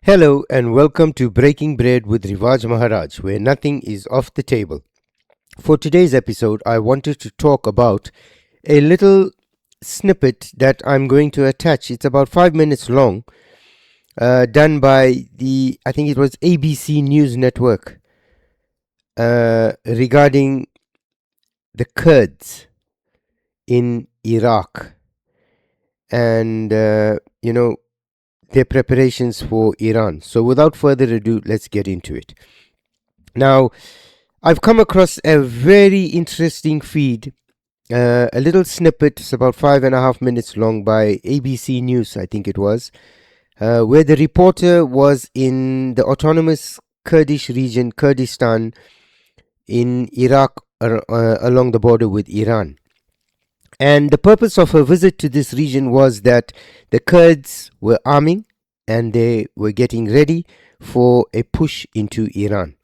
Hello and welcome to Breaking Bread with Rivaj Maharaj, where nothing is off the table. For today's episode, I wanted to talk about a little snippet that I'm going to attach. It's about 5 minutes long, done by I think it was ABC News Network, regarding the Kurds in Iraq and, their preparations for Iran. So without further ado, let's get into it. Now, I've come across a very interesting feed, a little snippet, it's about 5.5 minutes long, by ABC News, I think it was, where the reporter was in the autonomous Kurdish region, Kurdistan, in Iraq, along the border with Iran. And the purpose of her visit to this region was that the Kurds were arming and they were getting ready for a push into Iran.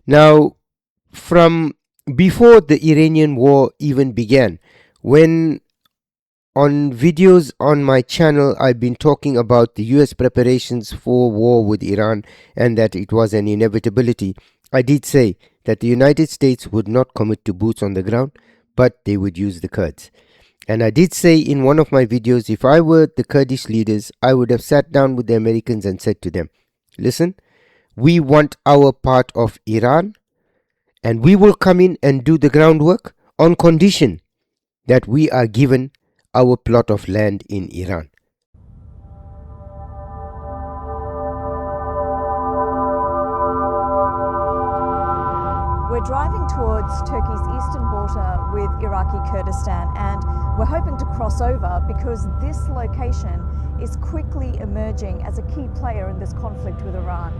Now, from before the Iranian war even began, when on videos on my channel I've been talking about the US preparations for war with Iran and that it was an inevitability, I did say that the United States would not commit to boots on the ground, but they would use the Kurds. And I did say in one of my videos, if I were the Kurdish leaders, I would have sat down with the Americans and said to them, listen, we want our part of Iran, and we will come in and do the groundwork on condition that we are given our plot of land in Iran. We're driving towards Turkey's eastern border with Iraqi Kurdistan, and we're hoping to cross over because this location is quickly emerging as a key player in this conflict with Iran.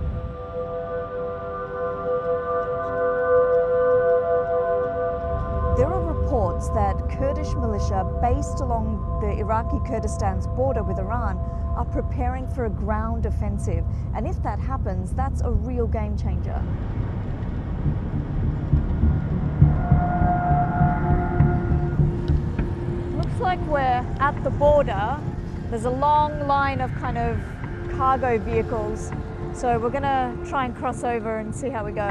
There are reports that Kurdish militia based along the Iraqi Kurdistan's border with Iran are preparing for a ground offensive, and if that happens, that's a real game changer. Looks like we're at the border. There's a long line of kind of cargo vehicles, so we're gonna try and cross over and see how we go.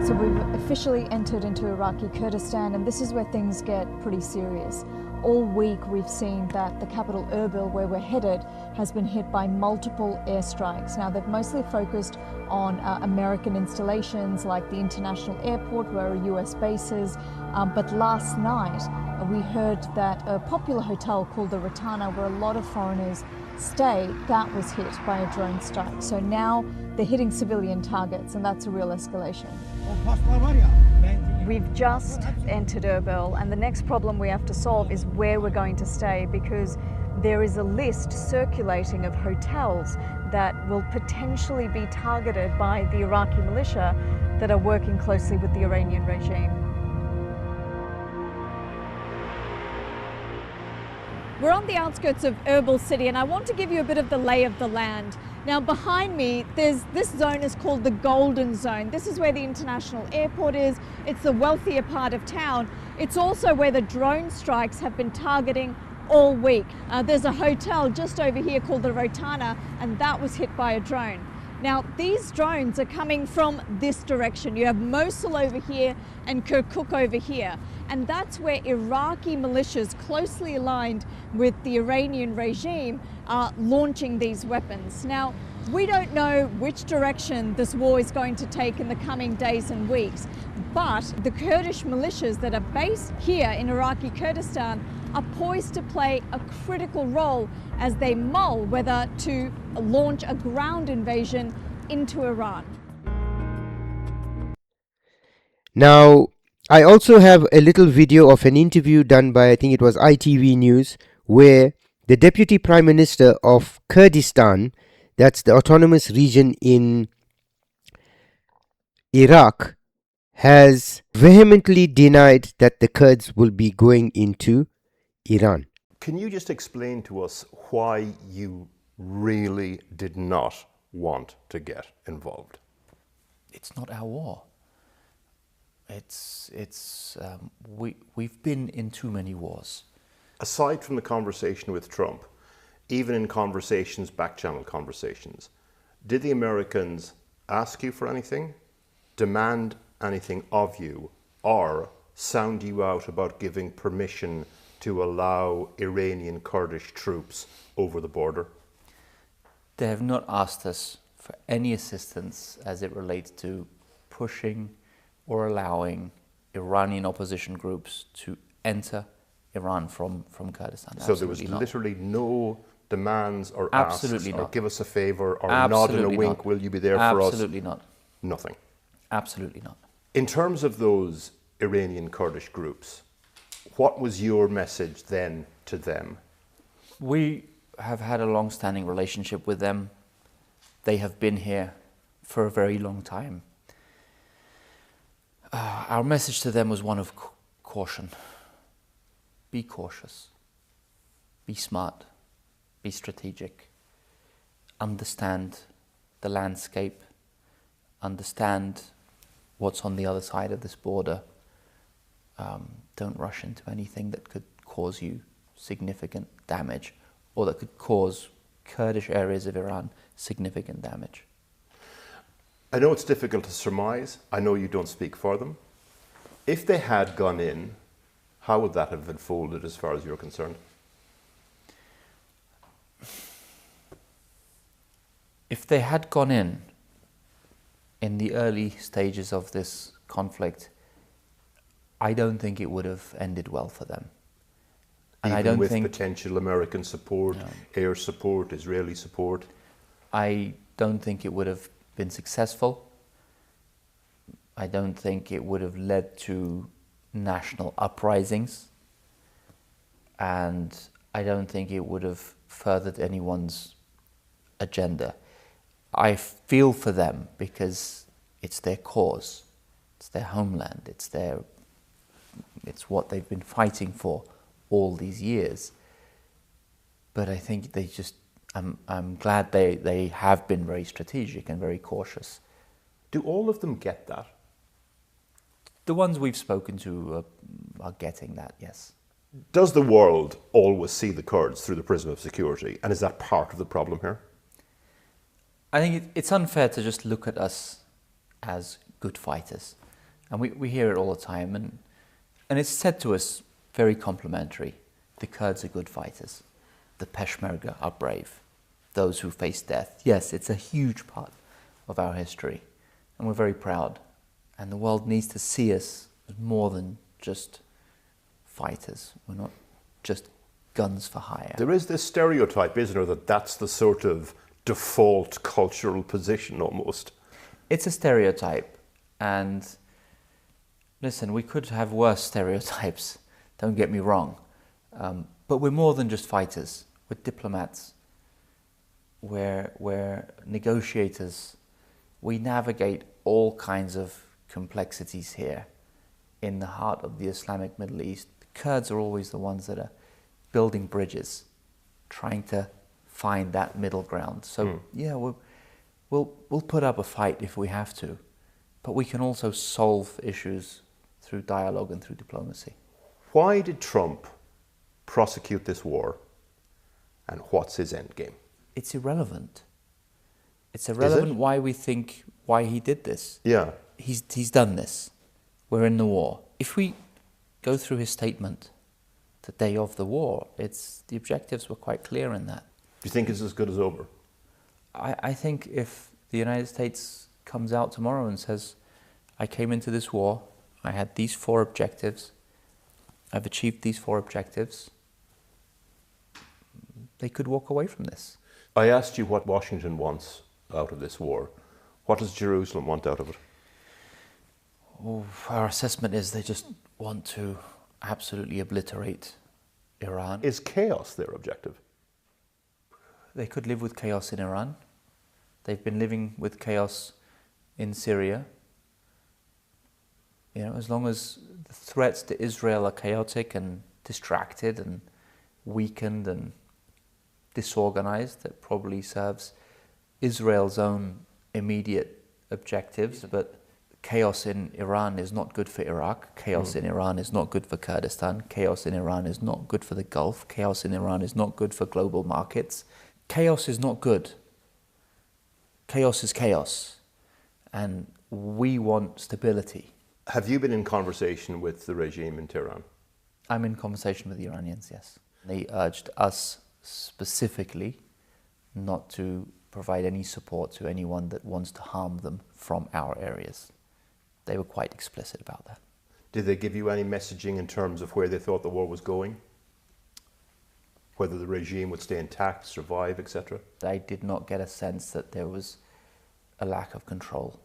So we've officially entered into Iraqi Kurdistan, and this is where things get pretty serious. All week we've seen that the capital Erbil, where we're headed, has been hit by multiple airstrikes. Now, they've mostly focused on American installations like the international airport where a US base is, but last night we heard that a popular hotel called the Rotana, where a lot of foreigners stay, that was hit by a drone strike. So now they're hitting civilian targets, and that's a real escalation. We've just entered Erbil, and the next problem we have to solve is where we're going to stay, because there is a list circulating of hotels that will potentially be targeted by the Iraqi militia that are working closely with the Iranian regime. We're on the outskirts of Erbil city, and I want to give you a bit of the lay of the land. Now, behind me, this zone is called the Golden Zone. This is where the international airport is. It's the wealthier part of town. It's also where the drone strikes have been targeting all week. There's a hotel just over here called the Rotana, and that was hit by a drone. Now, these drones are coming from this direction. You have Mosul over here and Kirkuk over here. And that's where Iraqi militias closely aligned with the Iranian regime are launching these weapons. Now, we don't know which direction this war is going to take in the coming days and weeks, but the Kurdish militias that are based here in Iraqi Kurdistan are poised to play a critical role as they mull whether to launch a ground invasion into Iran. Now, I also have a little video of an interview done by, I think it was ITV News, where the Deputy Prime Minister of Kurdistan, that's the autonomous region in Iraq, has vehemently denied that the Kurds will be going into Iran. Can you just explain to us why you really did not want to get involved? It's not our war. We've been in too many wars. Aside from the conversation with Trump, even in conversations, back-channel conversations, did the Americans ask you for anything, demand anything of you, or sound you out about giving permission to allow Iranian Kurdish troops over the border? They have not asked us for any assistance as it relates to pushing or allowing Iranian opposition groups to enter Iran from Kurdistan. So there was literally no demands or asks Absolutely or not. give us a favour or Absolutely nod and a wink, not. will you be there for us? Absolutely not. Nothing. Absolutely not. In terms of those Iranian Kurdish groups, what was your message then to them? We have had a long-standing relationship with them. They have been here for a very long time. Our message to them was one of caution. Be cautious. Be smart. Be strategic. Understand the landscape. Understand what's on the other side of this border. Don't rush into anything that could cause you significant damage or that could cause Kurdish areas of Iran significant damage. I know it's difficult to surmise. I know you don't speak for them. If they had gone in, how would that have unfolded as far as you're concerned? If they had gone in the early stages of this conflict, I don't think it would have ended well for them. And Even I don't with think potential American support, air support, Israeli support? I don't think it would have been successful. I don't think it would have led to national uprisings. And I don't think it would have furthered anyone's agenda. I feel for them because it's their cause. It's their homeland. It's what they've been fighting for all these years. But I think they just, I'm glad they have been very strategic and very cautious. Do all of them get that? The ones we've spoken to are getting that, yes. Does the world always see the Kurds through the prism of security? And is that part of the problem here? I think it's unfair to just look at us as good fighters. And we hear it all the time. And it's said to us very complimentary. The Kurds are good fighters. The Peshmerga are brave. Those who face death. Yes, it's a huge part of our history. And we're very proud. And the world needs to see us as more than just fighters. We're not just guns for hire. There is this stereotype, isn't there, that that's the sort of default cultural position almost. It's a stereotype. And listen, we could have worse stereotypes, don't get me wrong. But we're more than just fighters. We're diplomats. We're negotiators. We navigate all kinds of complexities here in the heart of the Islamic Middle East. The Kurds are always the ones that are building bridges, trying to find that middle ground. So yeah, we'll put up a fight if we have to, but we can also solve issues through dialogue and through diplomacy. Why did Trump prosecute this war, and what's his end game? It's irrelevant. It's irrelevant why he did this. Yeah. He's done this. We're in the war. If we go through his statement the day of the war, the objectives were quite clear in that. Do you think it's as good as over? I think if the United States comes out tomorrow and says, I came into this war, I had these 4 objectives, I've achieved these 4 objectives, they could walk away from this. I asked you what Washington wants out of this war. What does Jerusalem want out of it? Oh, our assessment is they just want to absolutely obliterate Iran. Is chaos their objective? They could live with chaos in Iran. They've been living with chaos in Syria. You know, as long as the threats to Israel are chaotic and distracted and weakened and disorganized, that probably serves Israel's own immediate objectives, but chaos in Iran is not good for Iraq, chaos in Iran is not good for Kurdistan, chaos in Iran is not good for the Gulf, chaos in Iran is not good for global markets. Chaos is not good. Chaos is chaos, and we want stability. Have you been in conversation with the regime in Tehran? I'm in conversation with the Iranians, yes. They urged us specifically not to provide any support to anyone that wants to harm them from our areas. They were quite explicit about that. Did they give you any messaging in terms of where they thought the war was going? Whether the regime would stay intact, survive, etc.? I did not get a sense that there was a lack of control.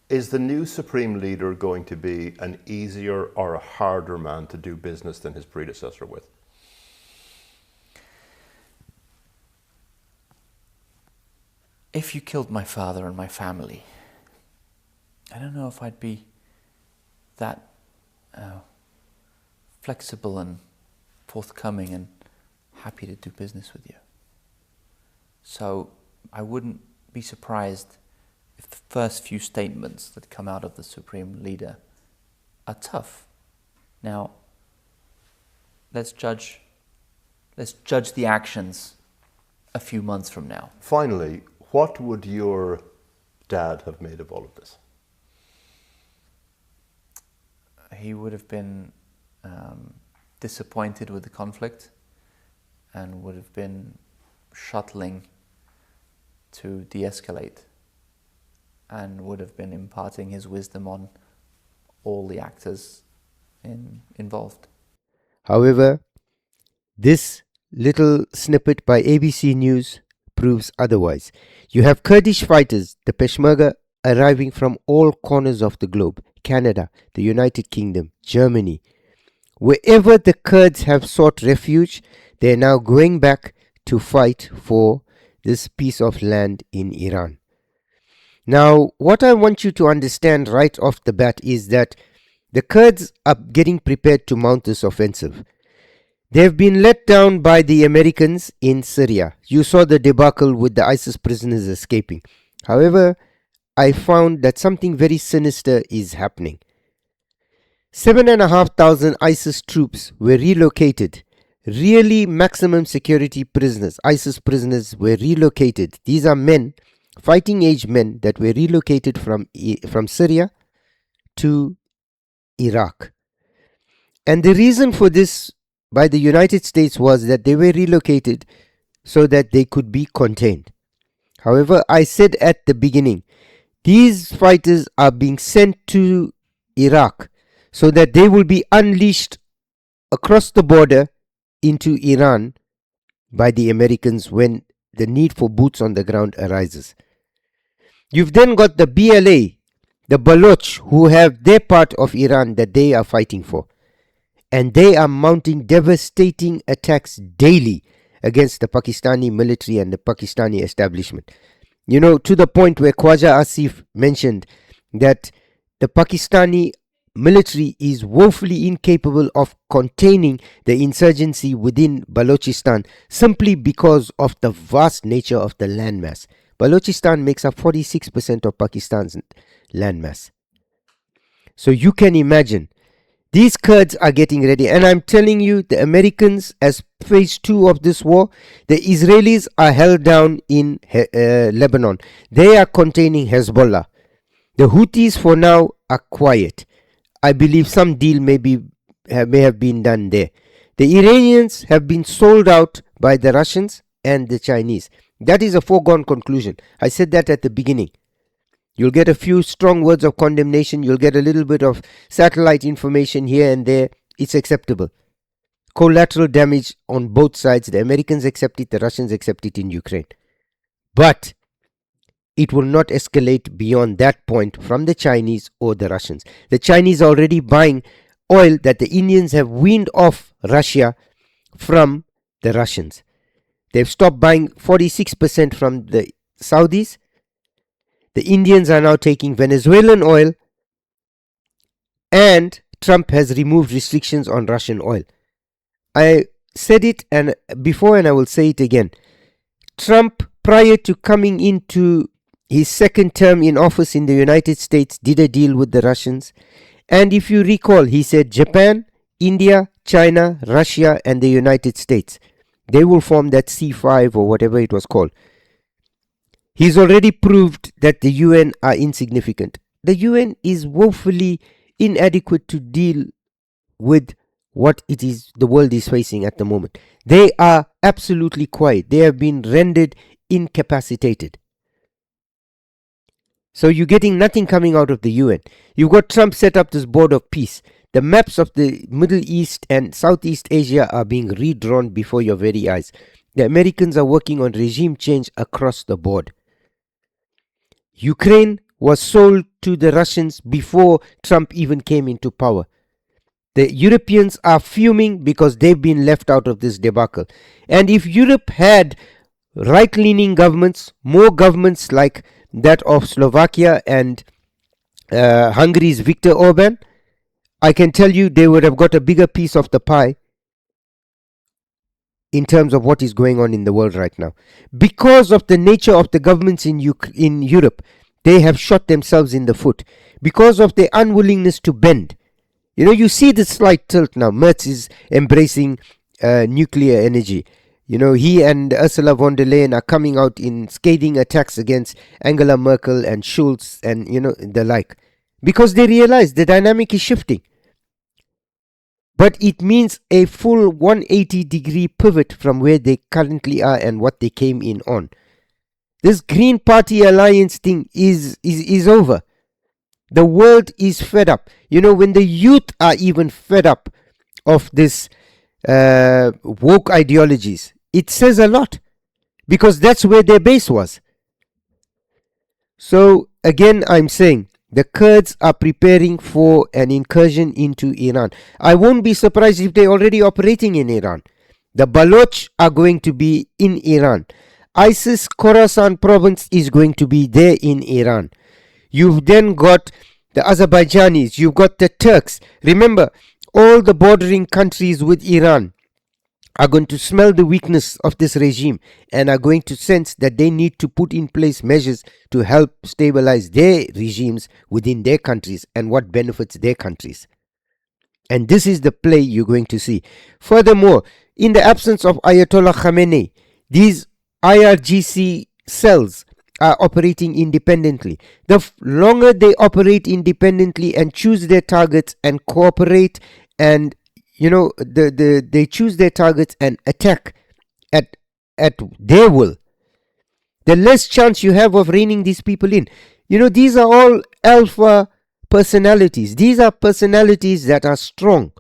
Is the new supreme leader going to be an easier or a harder man to do business than his predecessor with? If you killed my father and my family, I don't know if I'd be that flexible and forthcoming and happy to do business with you. So I wouldn't be surprised if the first few statements that come out of the supreme leader are tough. Now, let's judge the actions a few months from now. Finally, what would your dad have made of all of this? He would have been disappointed with the conflict and would have been shuttling to de-escalate, and would have been imparting his wisdom on all the actors involved. However, this little snippet by ABC News proves otherwise. You have Kurdish fighters, the Peshmerga, arriving from all corners of the globe: Canada, the United Kingdom, Germany. Wherever the Kurds have sought refuge, they are now going back to fight for this piece of land in Iran. Now, what I want you to understand right off the bat is that the Kurds are getting prepared to mount this offensive. They've been let down by the Americans in Syria. You saw the debacle with the ISIS prisoners escaping. However, I found that something very sinister is happening. 7,500 ISIS troops were relocated. Really maximum security prisoners, ISIS prisoners, were relocated. These are men, fighting age men, that were relocated from Syria to Iraq. And the reason for this by the United States was that they were relocated so that they could be contained. However, I said at the beginning, these fighters are being sent to Iraq so that they will be unleashed across the border into Iran by the Americans when the need for boots on the ground arises. You've then got the BLA, the Baloch, who have their part of Iran that they are fighting for. And they are mounting devastating attacks daily against the Pakistani military and the Pakistani establishment. You know, to the point where Khwaja Asif mentioned that the Pakistani military is woefully incapable of containing the insurgency within Balochistan simply because of the vast nature of the landmass. Balochistan makes up 46% of Pakistan's landmass. So you can imagine, these Kurds are getting ready, and I'm telling you, the Americans, as phase 2 of this war, the Israelis are held down in Lebanon. They are containing Hezbollah. The Houthis for now are quiet. I believe some deal may have been done there. The Iranians have been sold out by the Russians and the Chinese. That is a foregone conclusion. I said that at the beginning. You'll get a few strong words of condemnation. You'll get a little bit of satellite information here and there. It's acceptable. Collateral damage on both sides. The Americans accept it. The Russians accept it in Ukraine. But it will not escalate beyond that point from the Chinese or the Russians. The Chinese are already buying oil that the Indians have weaned off Russia from the Russians. They've stopped buying 46% from the Saudis. The Indians are now taking Venezuelan oil, and Trump has removed restrictions on Russian oil. I said it before and I will say it again. Trump prior to coming into his second term in office in the United States, did a deal with the Russians. And if you recall, he said Japan, India, China, Russia, and the United States, they will form that C5 or whatever it was called. He's already proved that the UN are insignificant. The UN is woefully inadequate to deal with what it is the world is facing at the moment. They are absolutely quiet. They have been rendered incapacitated. So you're getting nothing coming out of the UN. You've got Trump set up this board of peace. The maps of the Middle East and Southeast Asia are being redrawn before your very eyes. The Americans are working on regime change across the board. Ukraine was sold to the Russians before Trump even came into power. The Europeans are fuming because they've been left out of this debacle. And if Europe had right-leaning governments, more governments like that of Slovakia and Hungary's Viktor Orban, I can tell you they would have got a bigger piece of the pie in terms of what is going on in the world right now. Because of the nature of the governments in Europe, they have shot themselves in the foot. Because of their unwillingness to bend. You know, you see the slight tilt now. Merz is embracing nuclear energy. You know, he and Ursula von der Leyen are coming out in scathing attacks against Angela Merkel and Schulz and, you know, the like. Because they realize the dynamic is shifting. But it means a full 180-degree pivot from where they currently are and what they came in on. This Green Party alliance thing is over. The world is fed up. You know, when the youth are even fed up of this woke ideologies, it says a lot. Because that's where their base was. So, again, I'm saying, the Kurds are preparing for an incursion into Iran. I won't be surprised if they're already operating in Iran. The Baloch are going to be in Iran. ISIS Khorasan province is going to be there in Iran. You've then got the Azerbaijanis, you've got the Turks. Remember, all the bordering countries with Iran are going to smell the weakness of this regime and are going to sense that they need to put in place measures to help stabilize their regimes within their countries and what benefits their countries. And this is the play you're going to see. Furthermore, in the absence of Ayatollah Khamenei, these IRGC cells are operating independently. The longer they operate independently and choose their targets and cooperate and they choose their targets and attack at their will, the less chance you have of reining these people in. You know, these are all alpha personalities. These are personalities that are strong.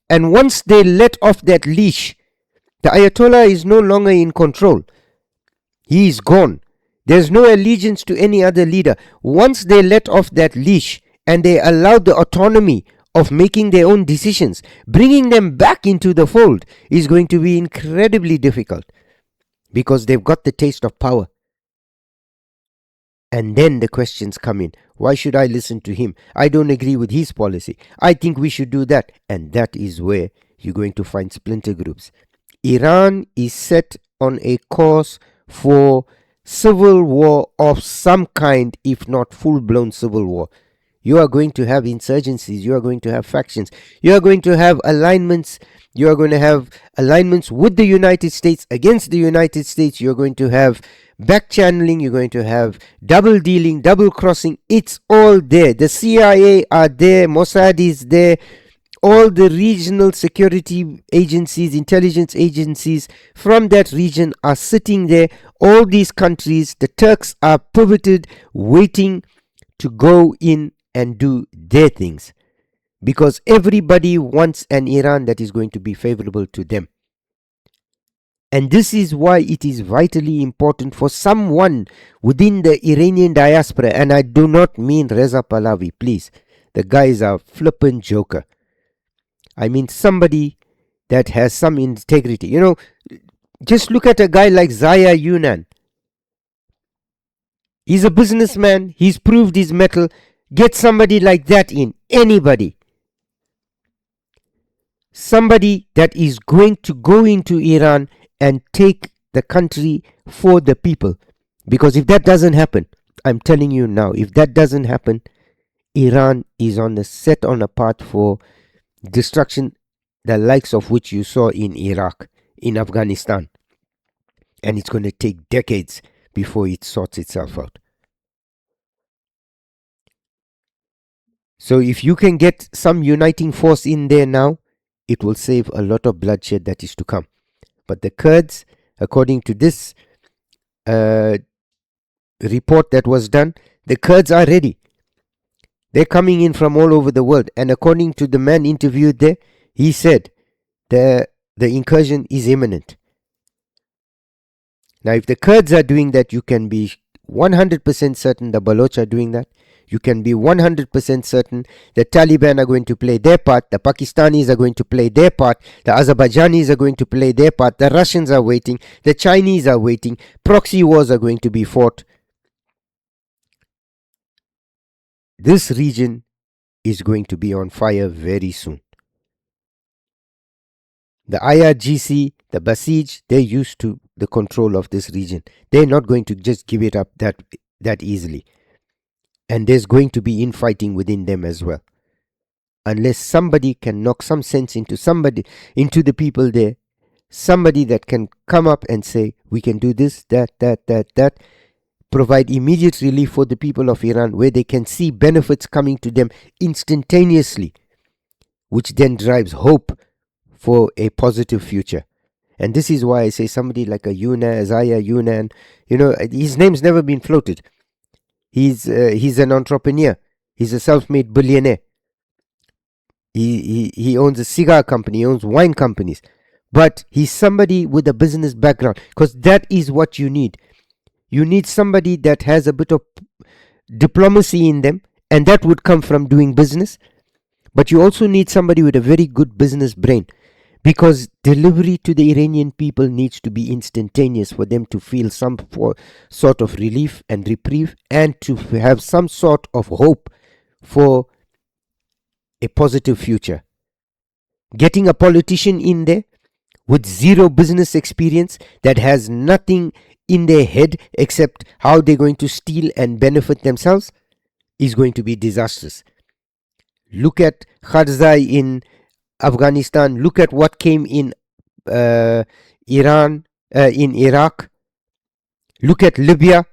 And once they let off that leash, the Ayatollah is no longer in control. He is gone. There's no allegiance to any other leader. Once they let off that leash and they allow the autonomy of making their own decisions, bringing them back into the fold is going to be incredibly difficult because they've got the taste of power. And then the questions come in. Why should I listen to him? I don't agree with his policy. I think we should do that. And that is where you're going to find splinter groups. Iran is set on a course for civil war of some kind, if not full-blown civil war. You are going to have insurgencies. You are going to have factions. You are going to have alignments. You are going to have alignments with the United States against the United States. You are going to have back channeling. You're going to have double dealing, double crossing. It's all there. The CIA are there. Mossad is there. All the regional security agencies, intelligence agencies from that region are sitting there. All these countries, the Turks are pivoted, waiting to go in and do their things. Because everybody wants an Iran that is going to be favorable to them. And this is why it is vitally important for someone within the Iranian diaspora, and I do not mean Reza Pahlavi, please. The guy is a flippant joker. I mean somebody that has some integrity. You know, just look at a guy like Zaya Younan. He's a businessman. He's proved his mettle. Get somebody like that in. Anybody. Somebody that is going to go into Iran and take the country for the people. Because if that doesn't happen, I'm telling you now, if that doesn't happen, Iran is set on a path for destruction, the likes of which you saw in Iraq, in Afghanistan. And it's going to take decades before it sorts itself out. So if you can get some uniting force in there now, it will save a lot of bloodshed that is to come. But the Kurds, according to this report that was done, the Kurds are ready. They're coming in from all over the world. And according to the man interviewed there, he said the incursion is imminent. Now, if the Kurds are doing that, you can be 100% certain the Baloch are doing that. You can be 100% certain the Taliban are going to play their part, the Pakistanis are going to play their part, the Azerbaijanis are going to play their part, the Russians are waiting, the Chinese are waiting, proxy wars are going to be fought. This region is going to be on fire very soon. The IRGC, the Basij, they're used to the control of this region. They're not going to just give it up that easily. And there's going to be infighting within them as well. Unless somebody can knock some sense into the people there, somebody that can come up and say, we can do this, that, provide immediate relief for the people of Iran where they can see benefits coming to them instantaneously, which then drives hope for a positive future. And this is why I say somebody like a Zaya Younan, his name's never been floated. He's an entrepreneur. He's a self-made billionaire. He owns a cigar company. He owns wine companies. But he's somebody with a business background, because that is what you need. You need somebody that has a bit of diplomacy in them, and that would come from doing business. But you also need somebody with a very good business brain, because delivery to the Iranian people needs to be instantaneous for them to feel some sort of relief and reprieve, and to have some sort of hope for a positive future. Getting a politician in there with zero business experience, that has nothing in their head except how they're going to steal and benefit themselves, is going to be disastrous. Look at Karzai in Afghanistan. Look at what came in Iran, in Iraq. Look at Libya.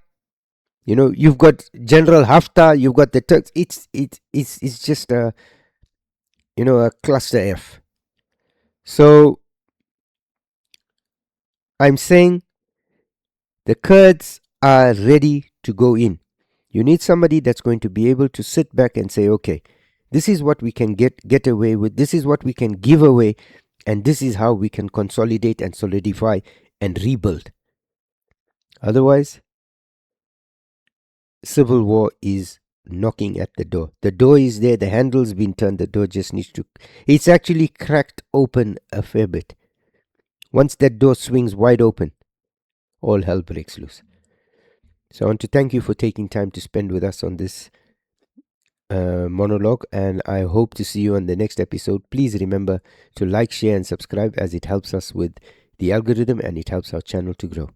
You've got General Haftar. You've got the Turks. It's just a cluster F. So I'm saying the Kurds are ready to go in. You need somebody that's going to be able to sit back and say, okay, this is what we can get away with, this is what we can give away, and this is how we can consolidate and solidify and rebuild. Otherwise, civil war is knocking at the door. The door is there, the handle's been turned, the door just needs to... It's actually cracked open a fair bit. Once that door swings wide open, all hell breaks loose. So I want to thank you for taking time to spend with us on this monologue, and I hope to see you on the next episode. Please remember to like, share and subscribe, as it helps us with the algorithm and it helps our channel to grow.